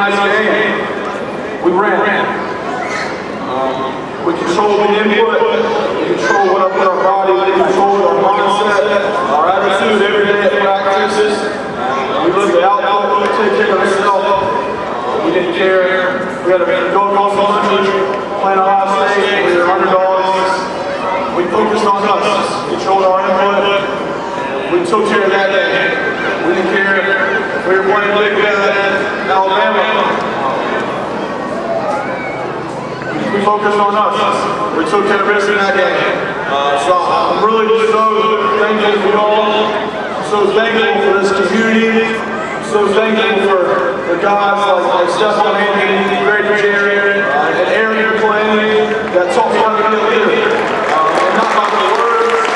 Nice game. We ran. We controlled the input. We controlled what I put our body. We controlled our mindset, our attitude every day at practices. We looked at output. We took care of ourselves. We didn't care. We had to go across the country, playing Ohio State. We were underdogs. We focused on us. Controlled our input. We took care of that day. We didn't care if we were playing Big Bad, Alabama. We focused on us. We took care of us in that game. So I'm really just so thankful for y'all. I'm so thankful for this community. I'm so thankful for the guys like Stephen, Anthony, Greg, Jerry, and Aaron playing that taught me how to be a leader. And not by the words.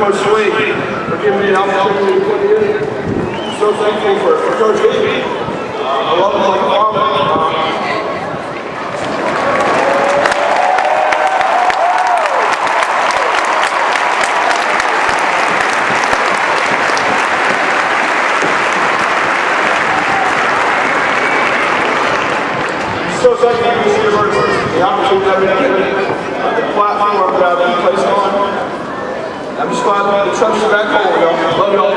Coach Sweet for giving me an opportunity to put it in. I'm so thankful for Coach Lee. I love him like a father. So thankful for this university, the opportunity I've been given, the platform that I've been placed on. I'm just glad the Trump's back home, y'all. Love y'all.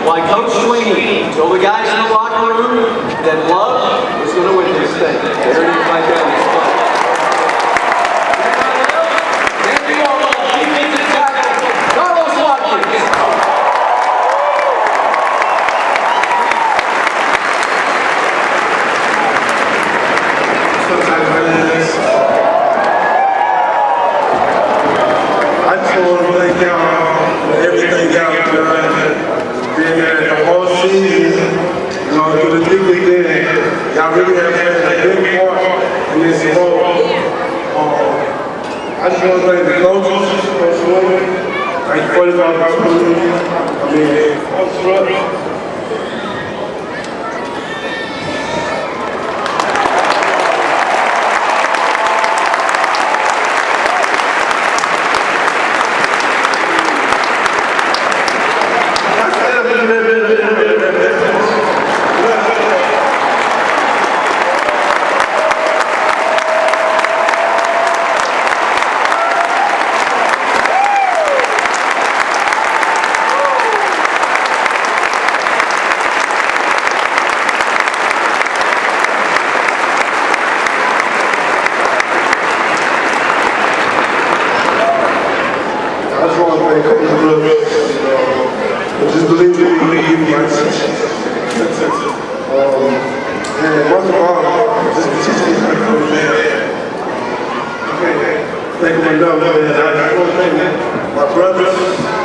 Like Coach Sweeney told the guys in the locker room that love was going to win this thing. There it is right there on display. Andy Orwell, defensive tackle, Carlos Watkins. I just want to thank y'all for everything y'all done. Being there the whole season, through the thick and thin, y'all really have played a big part in this role. I just want to thank the coaches, Coach Williams, thank you for this opportunity. Coach Rupp. Just believe in my teaching. And most of all, just teach me how to go there. Thank you enough, man. I want to thank my brothers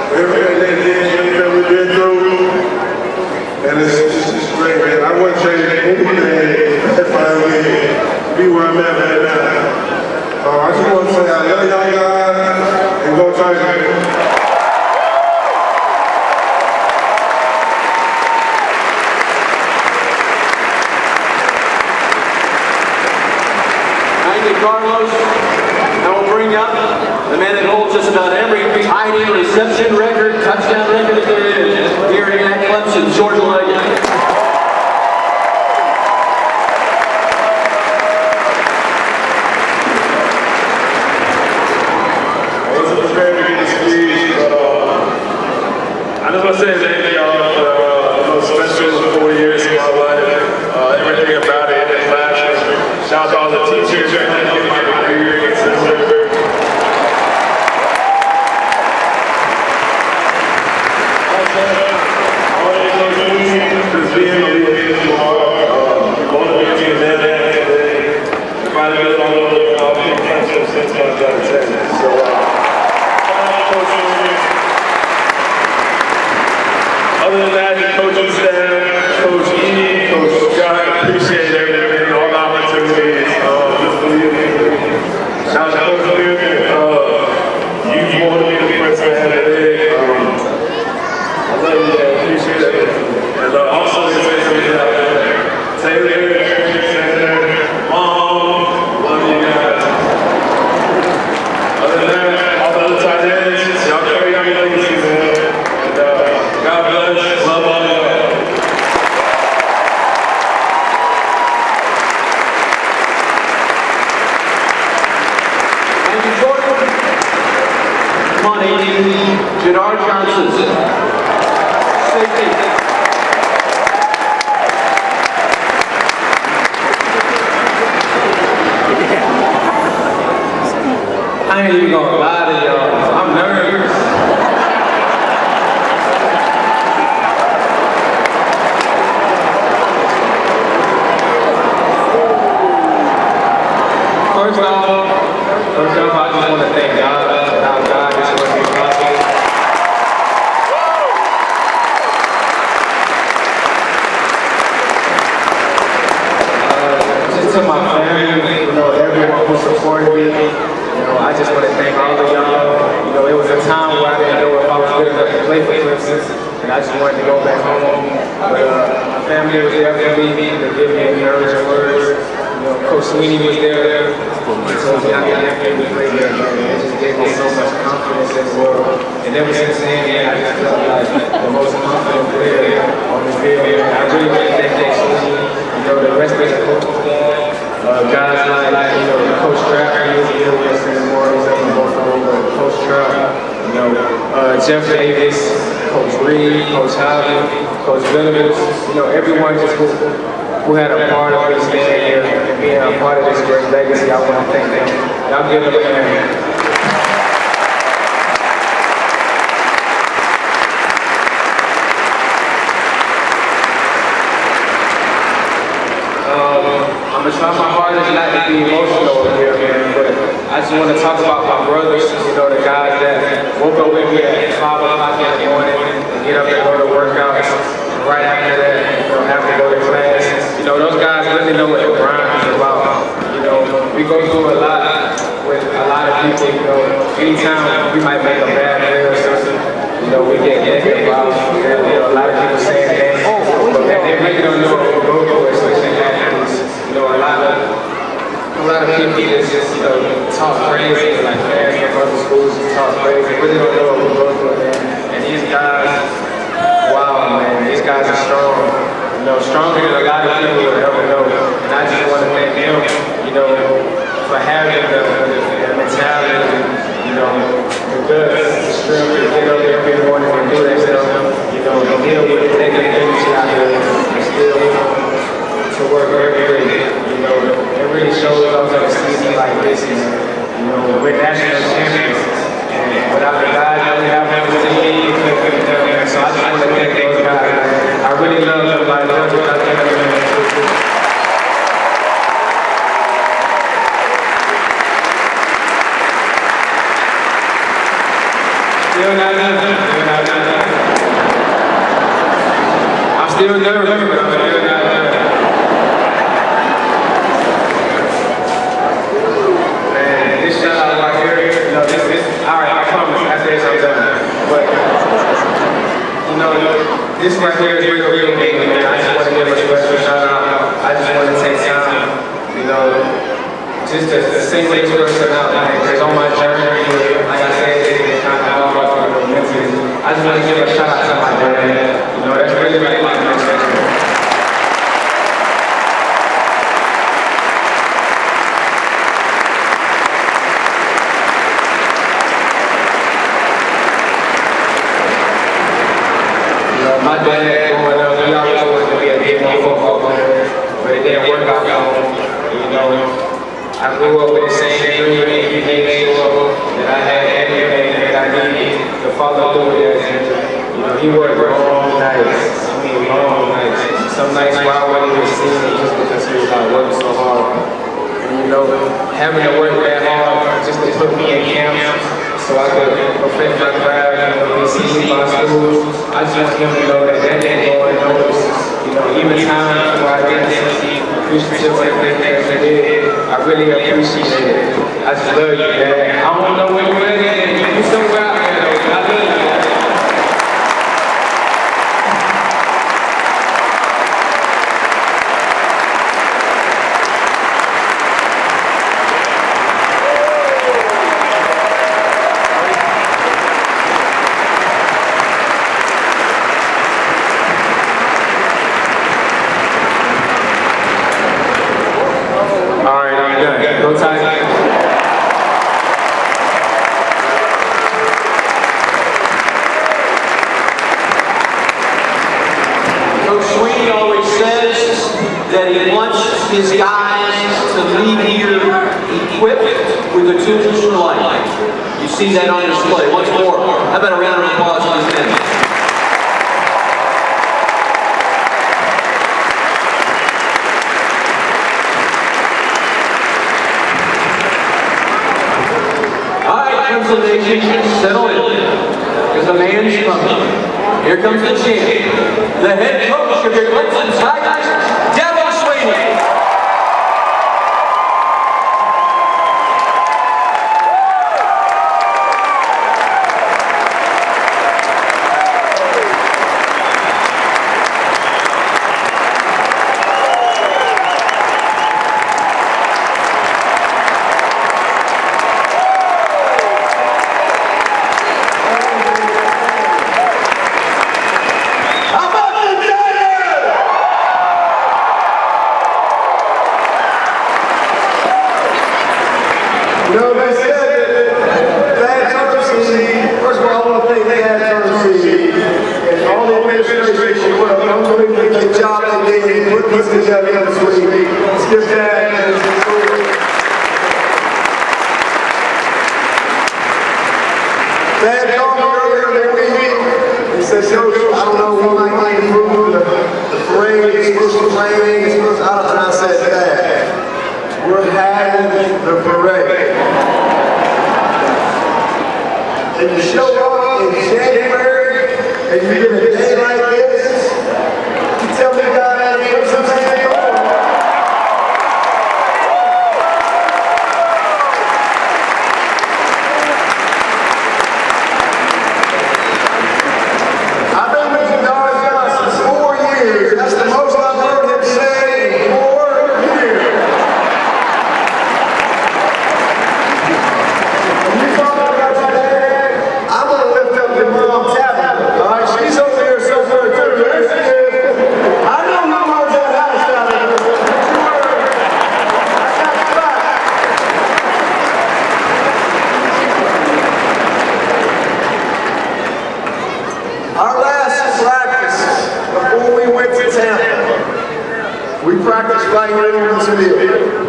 for everything they did, everything we've been through. And it's just great, man. I wouldn't change anything if I would be where I'm at right now. I just want to say I love y'all guys and go Tigers. Carlos, and we'll bring up the man that holds just about every tight end reception record, touchdown record here at Clemson, Georgia Legend. I wasn't prepared to get this speech, but I just want to say thank y'all for the most special 4 years of my life. Everything about it is lasting. Shout out to all the teachers that had to get my degree. I other than that, the coaching staff, Coach E, Coach Scott, appreciate everything, all the opportunities. Just believe in me. Shout out to Coach Newton. You wanted me the first man today. I love you, man. Appreciate it. And also, to say something out there. Taylor, Mom, love you guys. Other than that, all the other tight ends, y'all carry on your legacy, man. And God bless. Love all y'all. Thank you, Jordan. Come on, 18, Jadar Johnson. Safety. I ain't even gonna lie to y'all. I'm nervous. First off, I just want to thank God. Without God, this wouldn't be possible. Just to my family, you know, everyone who supported me. You know, I just want to thank all of y'all. You know, it was a time where I didn't know if I was good enough to play for Clemson, and I just wanted to go back home. But my family was there for me to give me encouraging words. You know, Coach Sweeney was there. He told me I got to play there. It just gave me so much confidence in the world. And ever since then, I just felt like the most confident player on the field. I really want to thank Coach Sweeney. You know, the rest of the coaching staff. Guys like, you know, Coach Trapp, he was here with us in the mornings, Coach Trapp, you know, Jeff Davis, Coach Reed, Coach Howard, Coach Venomous, you know, everyone just who had a part of this staying here and being a part of this great legacy. I want to thank them. Y'all give them a hand. I'm gonna try my hardest not to be emotional over here, man, but I just want to talk about my brothers, you know, the guys that woke up with me at 5 o'clock in the morning and get up and go to workouts, and right after that, you know, have to go to class. You know, those guys really know what the grind is about. You know, we go through a lot with a lot of people, you know, anytime we might make a bad play or something, you know, we get negative about, you know, a lot of people saying things, but they really don't know what we go through, especially athletes. You know, a lot of people just, you know, talk crazy, like fans from other schools just talk crazy. Really don't know what we're going through, man. And these guys, wow, man, these guys are strong. You know, stronger than a lot of people will ever know. And I just want to thank them, you know, for having the mentality, you know, the guts, the strength to get up every morning and do themselves, you know, and deal with the negative energy out there and still to work every day. You know, it really shows up in a season like this. And, you know, we're national champions. And without the guys that we have on the team, we couldn't get it done. So I just want to thank those guys. I really love everybody. Still not done. I'm still nervous, but I'm still not done. Man, this shout out right here, you know, this, all right, I promise, after this I'm done. But, you know, this right here is real big, man. I just want to give a special shout out. I just want to take time, you know, just to single this person out, because on my journey, like I said, it's kind of hard. I just want to give a shout out to my dad. You know, that's really like my next section. You know, my dad growing up, he always wanted to be a D1 football player, but it didn't work out for him. You know, I grew up with the same dream that I had everything that I needed to follow through with that. You know, he worked long nights. I mean, long nights. Some nights where I wasn't even seeing it just because he was like working so hard. And you know, having to work that hard just to put me in camps so I could perfect my craft, you know, be seen by schools. I just want him to know that even times where I didn't seem appreciative of everything that you did, I really appreciate it. I just love you, man. I don't know where you're at, you so out there, though. I love you. Go Tigers. Coach Sweeney always says that he wants his guys to leave here equipped with the tools for life. You see that on display. Once more, how about a round of applause for these men? Clemson Nation, settle in, because the man's coming. Here comes the champ, the head coach of your Clemson Tigers, Devin Sweeney. You know, they said that first of all, I want to thank TigerNet and all the administration for an unbelievable job they did putting this together this week. Let's give that. Dad called me earlier that week. He said, Coach, I don't know what might improve. The parade is supposed to play. And I said, Dad, we're having the parade. And you show up in January and you get a day like this, you tell me God ain't something. I've been with you guys for 4 years. That's the most I've heard him say in 4 years. You talk about your dad, I'm going to lift up your mom, Tabitha. All right, she's over here somewhere too. There she is. I know my mom's at the house down there. I got the back. Our last practice before we went to Tampa, we practiced right here in this field.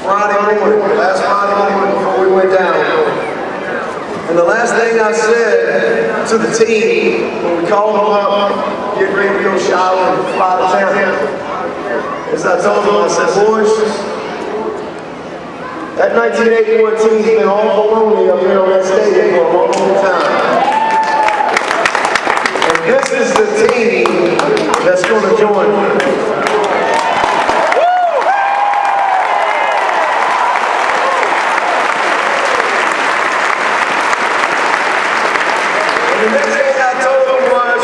Friday morning, last Friday morning before we went down. And the last thing I said to the team when we called them up, get ready to go shower and fly to Tampa, is I told them, I said, boys, that 1981 team's been awful lonely up here on that stadium for a long, long time. This is the team that's going to join me. And the next thing I told them was,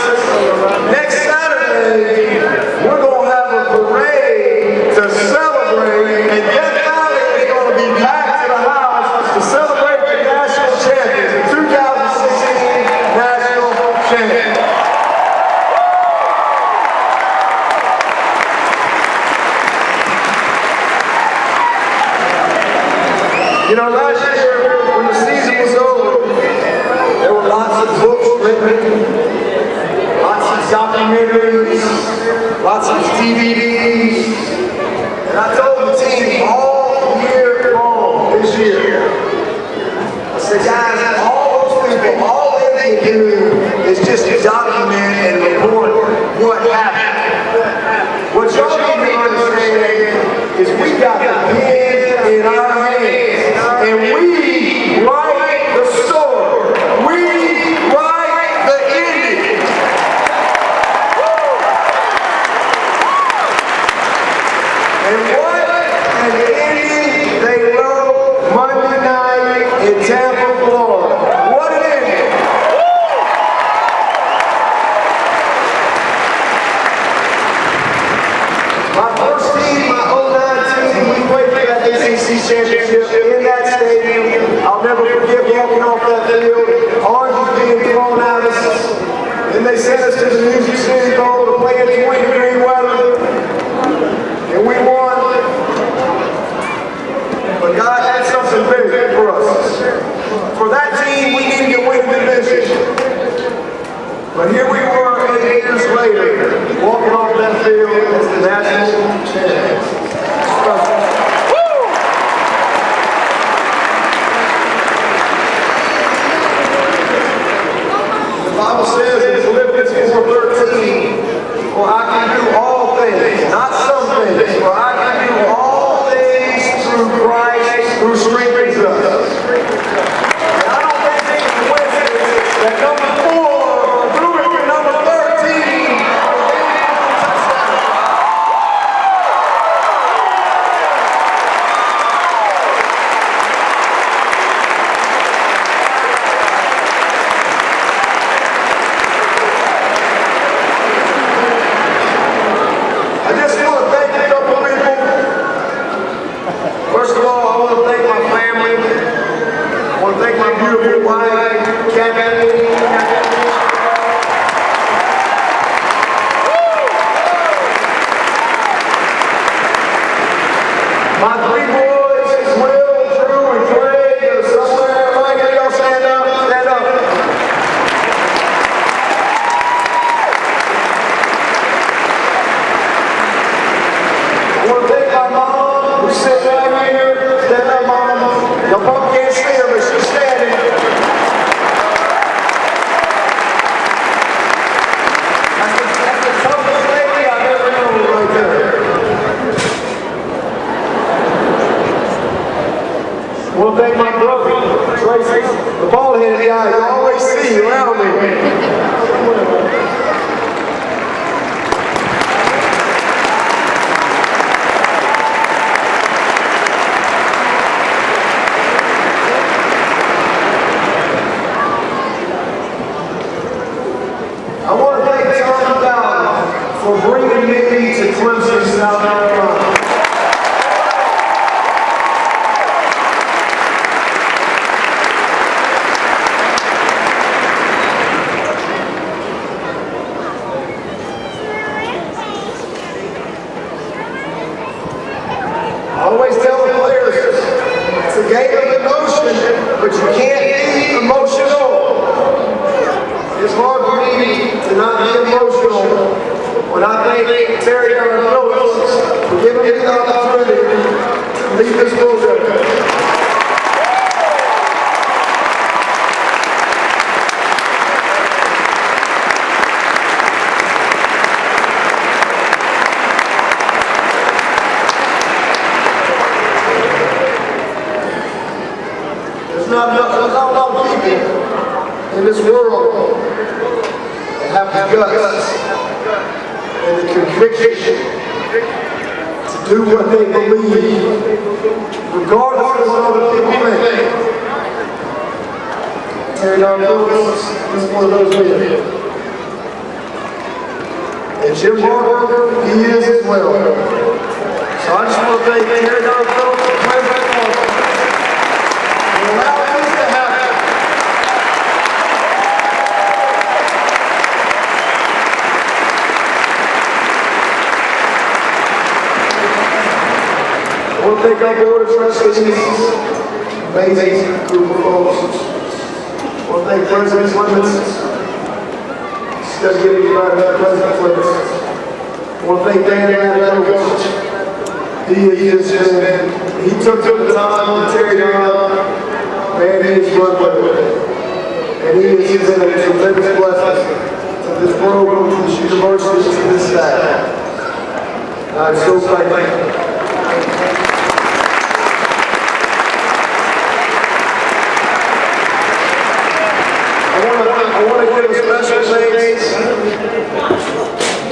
next Saturday, we're going to have a parade to celebrate, and Death Valley is going to be back to the house to celebrate the national champions, the 2016 national champions. You know, last year, when the season was over, there were lots of books written, lots of documentaries, lots of DVDs, and I told the team all year long this year, I said, guys, all those people, all they can do is just document and report what happened. What y'all need to understand is we got the pen in our hands. And we write the story. We write the ending. ACC championship in that stadium. I'll never forget walking off that field, oranges being thrown at us. Then they sent us to the Music City Bowl to play in 20-degree weather, and we won. But God had something big for us. For that team, we needed to win the division. But here we were 8 years later, walking off that field as the national champions. The Bible says in Philippians 4:13, for I can do all things, not some things, for I can do all things through Christ who strengthens us. And I don't think it's a coincidence that number 4 grew into number 13. I just want to thank a couple of people. First of all, I want to thank my family. I want to thank my beautiful wife, Kathy. My 3 boys, Will, Drew, and Clay, they're somewhere right here. Y'all stand up, stand up. I want to thank my mom, who's sitting right here. Stand up, Mom. Y'all probably can't see her, but she's standing. That's the toughest lady I've ever known right there. I want to thank my brother, Tracy, the bald-headed guy you always see around me. I want to thank Tom Bowden for bringing me to Clemson, South Carolina. I always tell the players, it's a game of emotion, but you can't be emotional. It's hard for me to not be emotional when I thank Terry Phillips for giving me the opportunity to lead this program. There's not a lot of people in this world that have the guts and the conviction to do what they believe, regardless of what other people think. Terry Phillips is one of those men. And Jim Barber, he is as well. So I just want to thank Terry Phillips for Clemson and allow this to happen. I want to thank our board of trustees, amazing group of folks. I want to thank President Clemens. Still getting right about President Clemens. I want to thank Dan Adams. He took the time to Terry down. Man, he is run with it. And he has been a tremendous blessing to this program, to this university, to this staff. I'm so thankful. I want to give a special thanks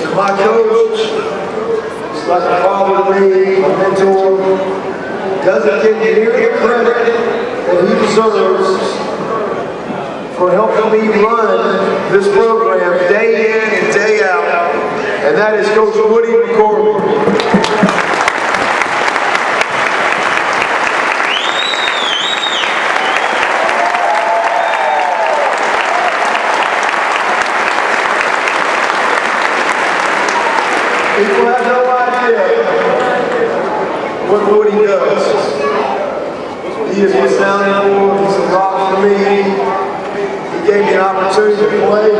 to my coach. He's like a father to me, my mentor. Doesn't get near the credit that he deserves for helping me run this program day in and day out. And that is Coach Woody McCormick. People have no idea what he does. He is my sounding board. He's a rock for me. He gave me an opportunity to play.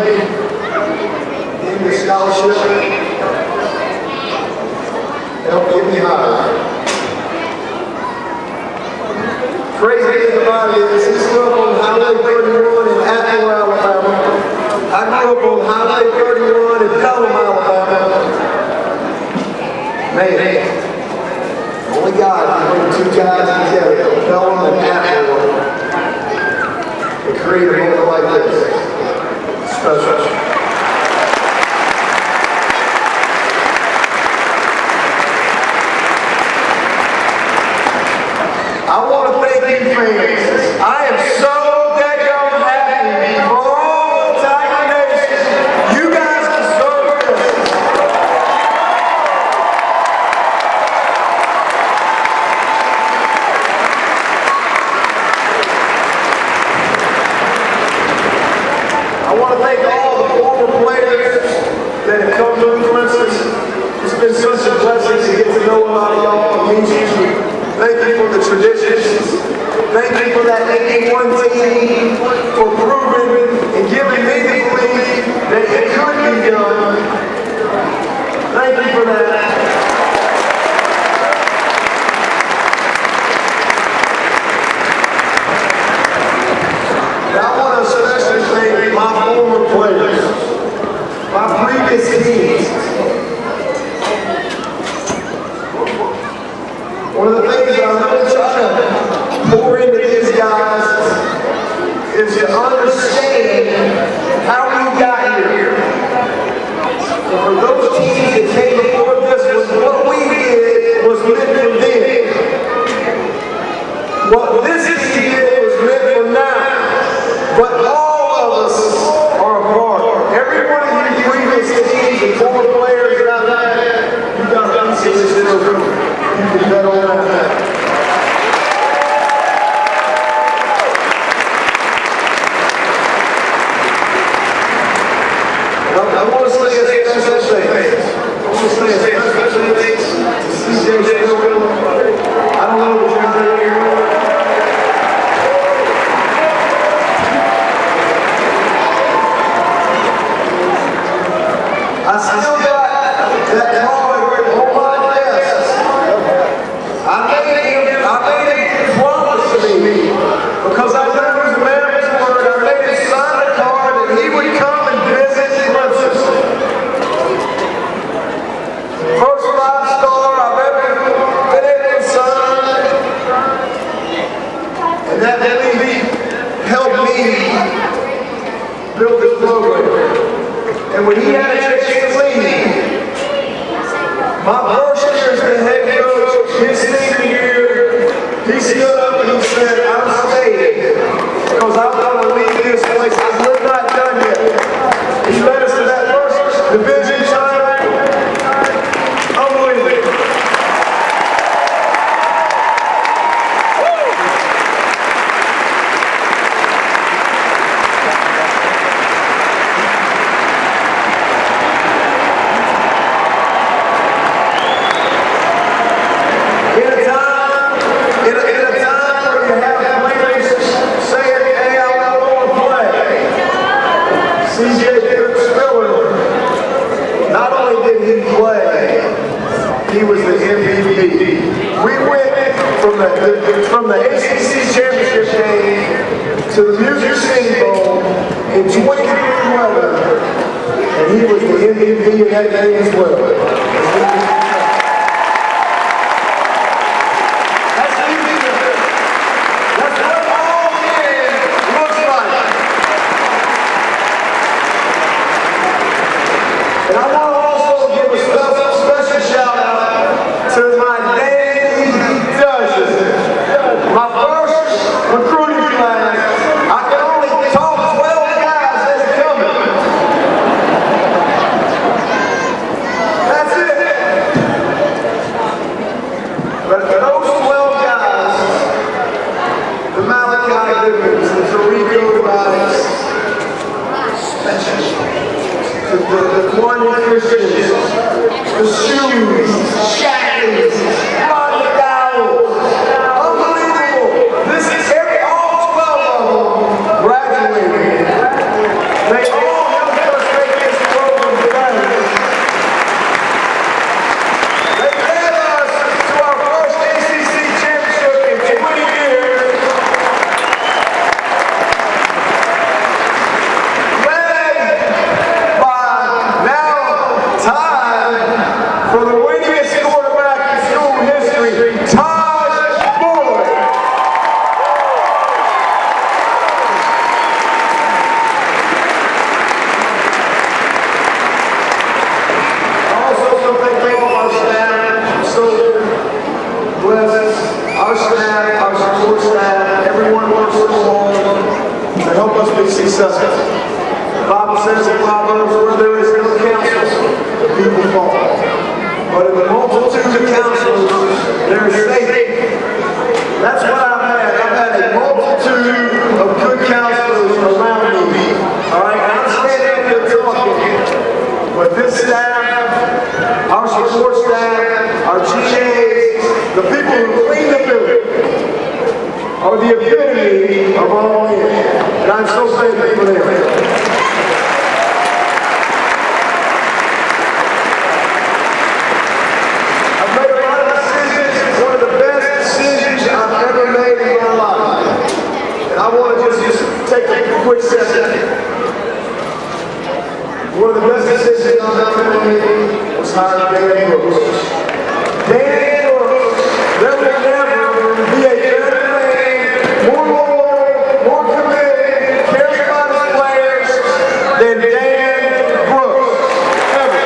He gave me a scholarship. Helped get me higher. Crazy thing about it is he grew up on Highway 31 in Athens, Alabama. I grew up on Highway 31 in Pelham, Alabama. Man, only God can bring two guys together, Pelham and Athens, and create a moment like this. Special. I want to thank you fans. I am so daggone happy for all the Tiger Nation. You guys deserve this. I want to thank all the former players that have come to Clemson. It's been such a blessing to get to know a lot of y'all and meet you. Thank you for the traditions. Thank you for that 81 team, for proving and giving me the belief that it could be done. Thank you for that. And I want to especially thank my former players, my previous teams. One of the things that I'm really trying to pour into these guys is to understand how we got here. And for those teams that came before this, what we did was meant for them. What this team did was meant for now. But all of us are a part. Every one of you previous teams and former players that I've had, you've got a piece of this in the room. You can bet on that. I want to say a special thanks. I want to say a special thanks to CJ Stillwell. I don't know what you're doing here. I still got that card on my desk. I made him promise to me because I knew he was a man of his word. I made him sign a card that he would come and visit Clemson. First 5-star I've ever been able to sign. And that really helped me build this program. And when he had a chance to leave, my first year as the head coach, his senior year, he stood up and he said, I'm staying because I want to leave this place. We're not done yet. He led us to that first division title. Unbelievable. He was the MVP. We went from the ACC championship game to the Music City Bowl in 20-degree weather, and he was the MVP in that game as well. And I want to also give a special shout out to my Danny Dushes. My first recruiting class, I can only talk 12 guys that's coming. That's it. But those 12 guys, the Malachi Goodmans, the Tariq Roddick's, special. The Kwani Christians, the 6:67. The Bible says in Proverbs, where there is no counsel, the people fall. But in the multitude of counselors, there is safety. That's what I've had. I've had a multitude of good counselors around me. All right, and I'm standing up here talking, but this staff, our support staff, our GAs, the people who clean the building, are the epitome of all in. And I'm so thankful for them. I want to just take a quick second. One of the best decisions I've ever made was hiring Dan Brooks. Dan Brooks, there will never be a better man, more loyal, more committed, cares about his players than Dan Brooks. Ever.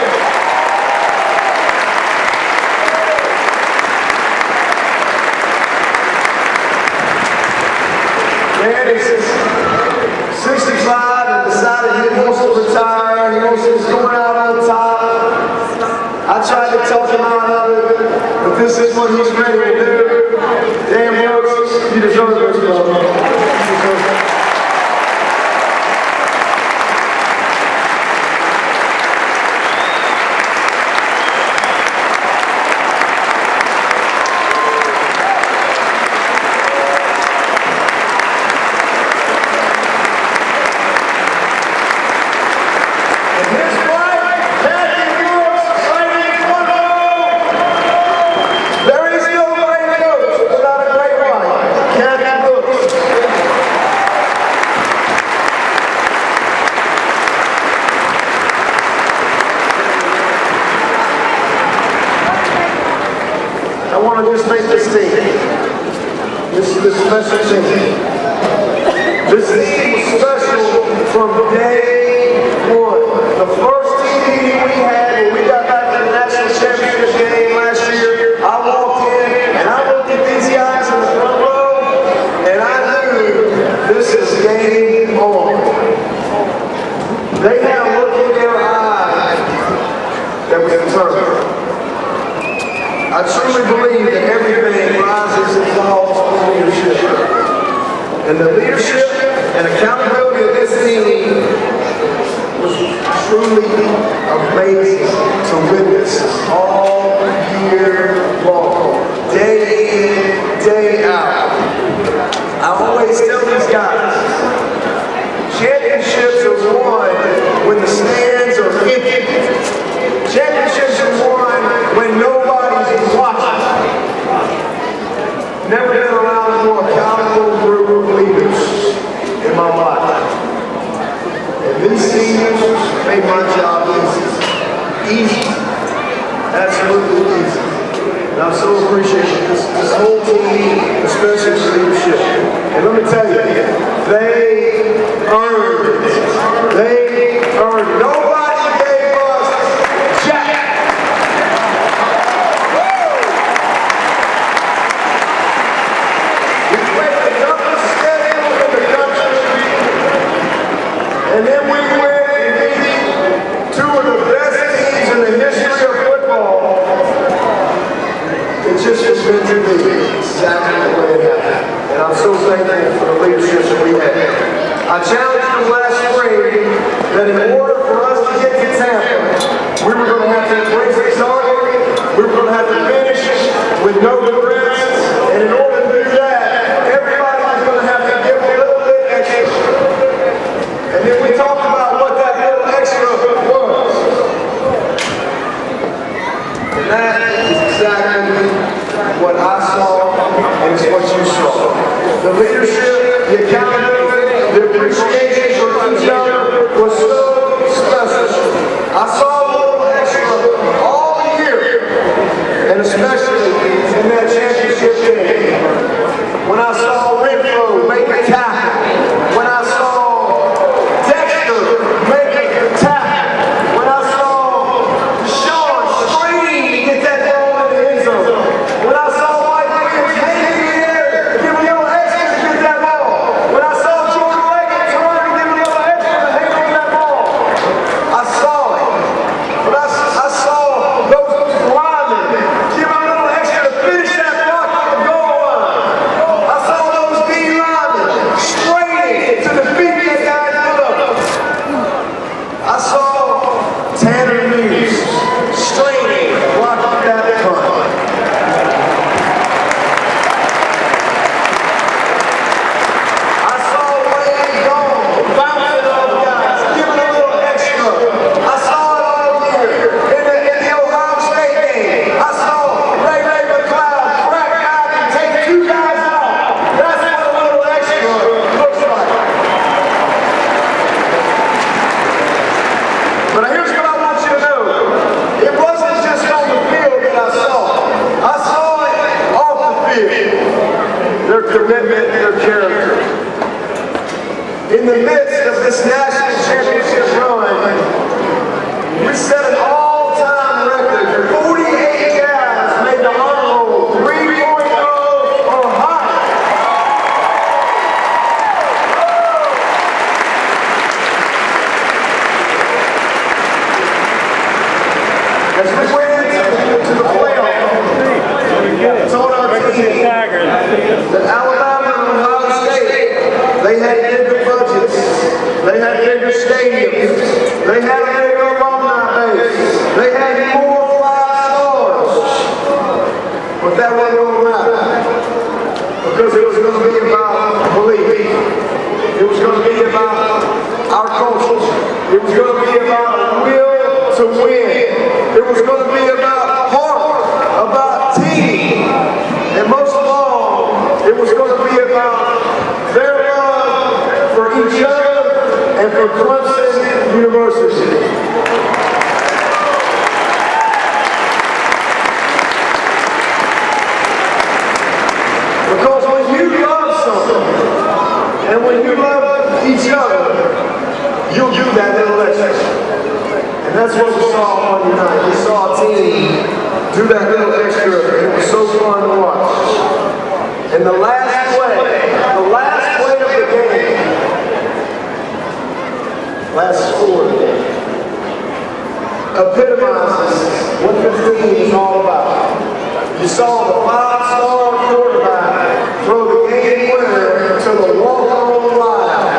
Dan is 65 and decided he wants to retire. He wants to go out on top. I tried to talk him out of it, but this is what he's ready to do. Dan Brooks, you deserve this, brother. You deserve it. I want to just make this thing. This is a special thing. This thing was special from day one. The first team meeting we had when we got back to the national championship game last year, I walked in and I looked at these guys in the front row and I knew this is game on. They had a look in their eyes that was determined. I truly believe that everything rises and falls on leadership. And the leadership and accountability of this team was truly amazing to witness all year long, day in, day out. I always tell these guys, championships are won when the stands are empty. Championships are won when nobody's watching. Never been around a more accountable group of leaders in my life. And these seniors made my job easy. Easy. Absolutely easy. And I'm so appreciative this whole team, especially the leadership. And let me tell you, they earned it. They earned it. Nobody gave us jack. We played the toughest stadium in the country. And then we went and beat two of the best teams in the history of football. It just was meant to be exactly the way it happened. And I'm so thankful for the leadership that we had. I challenged them last spring that in order for us to get to Tampa, we were going to have to embrace the target. We were going to have to finish with no regrets. And in order to do that, everybody was going to have to give a little bit extra. And then we talked about what that little extra was. And that is exactly what I saw, and it's what you saw. The leadership, the accountability, the appreciation for each other was so special. I saw a little extra all year, and especially in that championship game. When I saw Renfro make a tackle, when I saw Dexter make a tackle, when I saw Sean scream to get that ball in the end zone, when I saw Mike Williams hang in the air, give a little extra to get that ball, when I saw Jordan Reagan turn the midst of this national championship run, we set an all-time record. 48 guys made the honor roll 3.0 or higher. As we went into the playoff, I told our team that Alabama and Ohio State, they had bigger budgets, they had bigger stadiums, they had a bigger alumni base, they had more 5 stars. But that wasn't going to matter, because it was going to be about belief. It was going to be about our culture. It was going to be about a will to win. It was going to be about heart, about team, and most of all, it was going to be about their love for each other and for Clemson University. Because when you love something, and when you love each other, you'll do that little extra. And that's what we saw Monday night. We saw a team do that little extra, and it was so fun to watch. And the last play of the game, last score of the game, epitomizes what this team is all about. You saw the 5-star quarterback throw the game winner to the walk-on line.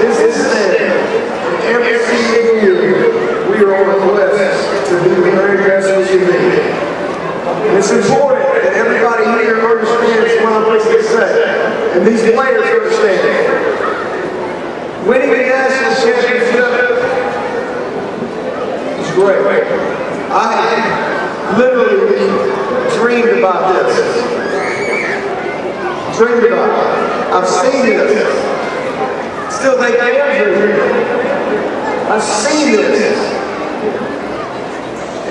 This is it. Every single year, we are on a quest to be the very best we can be. And it's important that everybody here understands what I'm going to say, and these players understand it. Winning the national championship is great. I literally dreamed about this. Dreamed about it. I've seen this. Still think I am dreaming. I've seen this.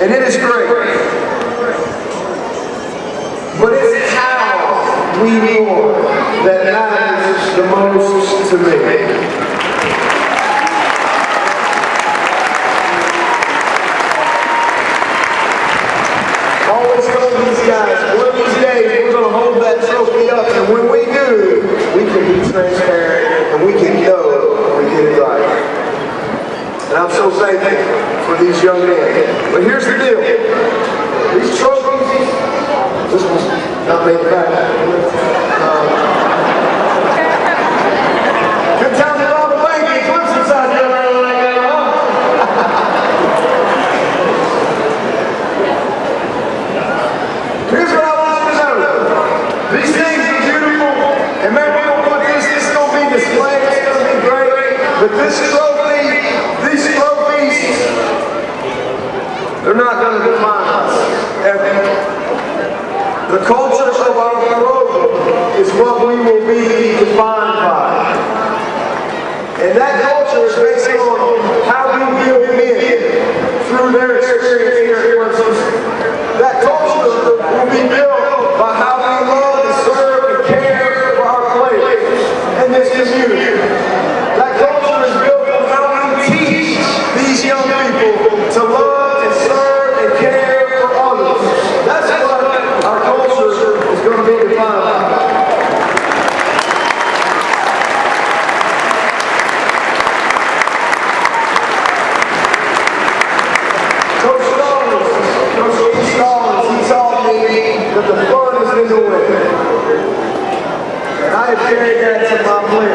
And it is great. But it's how we won that matters the most to me. Always told these guys, one of these days we're going to hold that trophy up, and when we do, we can be transparent and we can know we did it right. And I'm so thankful for these young men. But here's the deal. These trophies, this one's not made back. Good time to rob a bank in Clemson side there like that, huh? Here's what I want you to know. These things are beautiful, and man, we're going to put this is going to be displayed, it's going to be great, but these trophies, they're not going to define us, ever. The culture of our program is what we will be defined by. And that culture is based on how we build men through their experience here at Clemson. That culture will be built by how we love and serve and care for our players and this community. That culture is built on how we teach these young people to love and serve and care for others. That's what our culture is going to be defined by. That the fun is in the win. And I have carried that to my players.